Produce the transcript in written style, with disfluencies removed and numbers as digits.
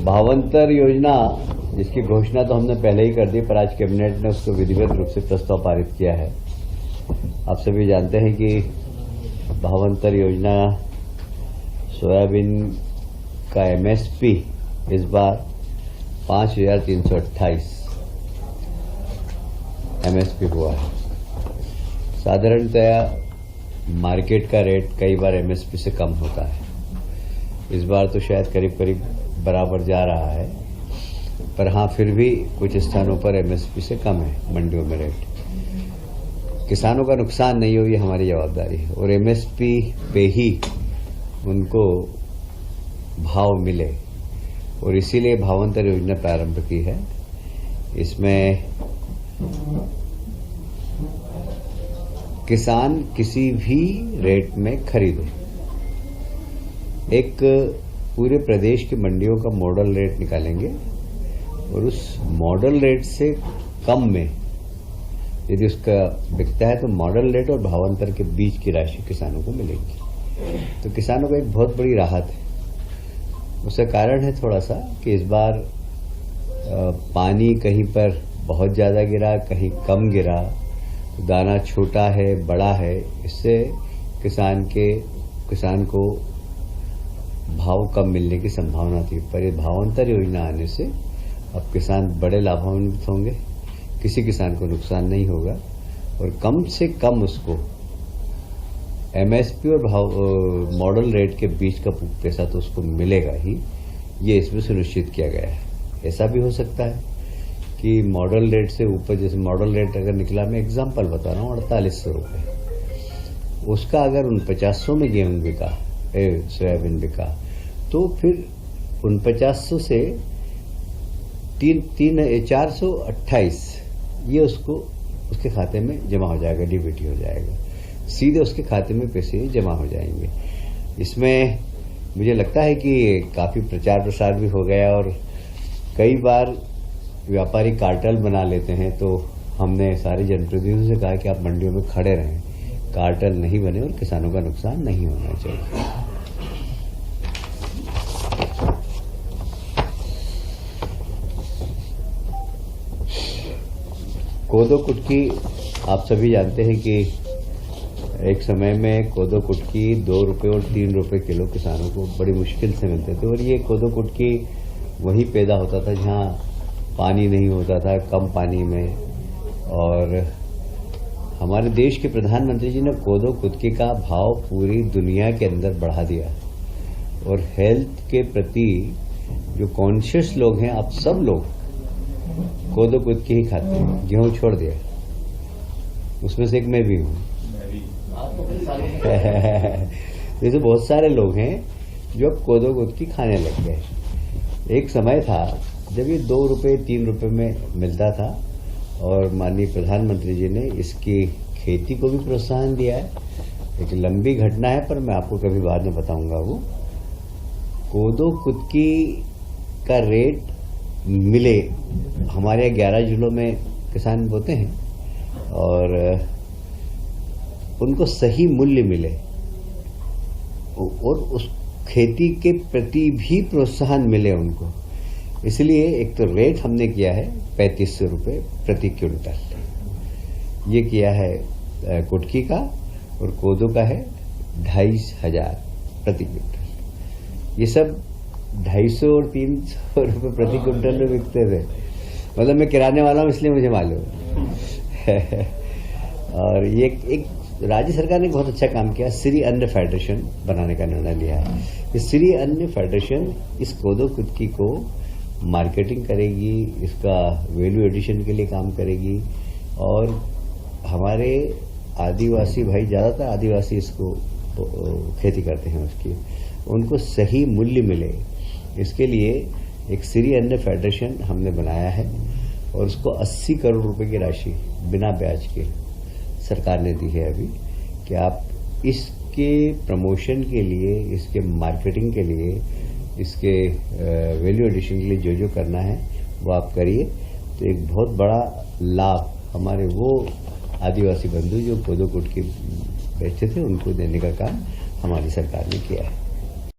भावांतर योजना जिसकी घोषणा तो हमने पहले ही कर दी, पर आज कैबिनेट ने उसको विधिवत रूप से प्रस्ताव पारित किया है। आप सभी जानते हैं कि भावांतर योजना सोयाबीन का एमएसपी इस बार 5,328 एमएसपी हुआ है। साधारणतया मार्केट का रेट कई बार एमएसपी से कम होता है। इस बार तो शायद करीब करीब बराबर जा रहा है, पर हाँ फिर भी कुछ स्थानों पर एमएसपी से कम है मंडियों में रेट। किसानों का नुकसान नहीं हो, ये हमारी जवाबदारी है, और एमएसपी पे ही उनको भाव मिले, और इसीलिए भावांतर योजना प्रारंभ की है। इसमें किसान किसी भी रेट में खरीदे, एक पूरे प्रदेश की मंडियों का मॉडल रेट निकालेंगे और उस मॉडल रेट से कम में यदि उसका बिकता है तो मॉडल रेट और भावांतर के बीच की राशि किसानों को मिलेगी। तो किसानों को एक बहुत बड़ी राहत है। उसका कारण है थोड़ा सा कि इस बार पानी कहीं पर बहुत ज्यादा गिरा, कहीं कम गिरा, दाना छोटा है बड़ा है, इससे किसान को भाव कम मिलने की संभावना थी। पर ये भावांतर योजना आने से अब किसान बड़े लाभान्वित होंगे, किसी किसान को नुकसान नहीं होगा, और कम से कम उसको एमएसपी और मॉडल रेट के बीच का पैसा तो उसको मिलेगा ही, ये इसमें सुनिश्चित किया गया है। ऐसा भी हो सकता है कि मॉडल रेट से ऊपर, जैसे मॉडल रेट अगर निकला, मैं एग्जाम्पल बता रहा हूँ 4800 रुपये, उसका अगर 4900 में गेहूं बिका, सोयाबीन बिका, तो फिर 4900 से 428 ये उसके खाते में जमा हो जाएगा, डीबीटी हो जाएगा, सीधे उसके खाते में पैसे जमा हो जाएंगे। इसमें मुझे लगता है कि काफी प्रचार प्रसार भी हो गया, और कई बार व्यापारी कार्टेल बना लेते हैं, तो हमने सारे जनप्रतिनिधियों से कहा कि आप मंडियों में खड़े रहें, कार्टेल नहीं बने और किसानों का नुकसान नहीं होना चाहिए। कोदो कुटकी आप सभी जानते हैं कि एक समय में कोदो कुटकी 2 रुपये और 3 रुपये किलो किसानों को बड़ी मुश्किल से मिलते थे, और ये कोदो कुटकी वहीं पैदा होता था जहां पानी नहीं होता था, कम पानी में। और हमारे देश के प्रधानमंत्री जी ने कोदो कुटकी का भाव पूरी दुनिया के अंदर बढ़ा दिया, और हेल्थ के प्रति जो कॉन्शियस लोग हैं, आप सब लोग कोदो कुटकी ही खाते हैं, गेहूं छोड़ दिया, उसमें से एक मैं भी हूं। जैसे बहुत सारे लोग हैं जो अब कोदो कुटकी खाने लग गए। एक समय था जब ये 2 रुपये 3 रुपये में मिलता था, और माननीय प्रधानमंत्री जी ने इसकी खेती को भी प्रोत्साहन दिया है। एक लंबी घटना है, पर मैं आपको कभी बाद में बताऊंगा। वो कोदो कुटकी का रेट मिले, हमारे 11 जिलों में किसान बोते हैं, और उनको सही मूल्य मिले, और उस खेती के प्रति भी प्रोत्साहन मिले उनको। इसलिए एक तो रेट हमने किया है 3500 रुपये प्रति क्विंटल, ये किया है कुटकी का, और कोदो का है 2500 प्रति क्विंटल। ये सब 250 और 300 रुपये प्रति क्विंटल में बिकते थे। मतलब मैं किराने वाला हूं, इसलिए मुझे मालूम है। और ये एक राज्य सरकार ने बहुत अच्छा काम किया, श्री अन्न फेडरेशन बनाने का निर्णय लिया है। इस श्री अन्न फेडरेशन इस कोदो कुटकी को मार्केटिंग करेगी, इसका वैल्यू एडिशन के लिए काम करेगी, और हमारे आदिवासी भाई, ज्यादातर आदिवासी इसको खेती करते हैं, उसकी उनको सही मूल्य मिले, इसके लिए एक श्री अन्न फेडरेशन हमने बनाया है, और उसको 80 करोड़ रुपए की राशि बिना ब्याज के सरकार ने दी है अभी, कि आप इसके प्रमोशन के लिए, इसके मार्केटिंग के लिए, इसके वैल्यू एडिशन के लिए जो करना है वो आप करिए। तो एक बहुत बड़ा लाभ हमारे वो आदिवासी बंधु जो कोदो कुटकी बेचते थे, उनको देने का काम हमारी सरकार ने किया है।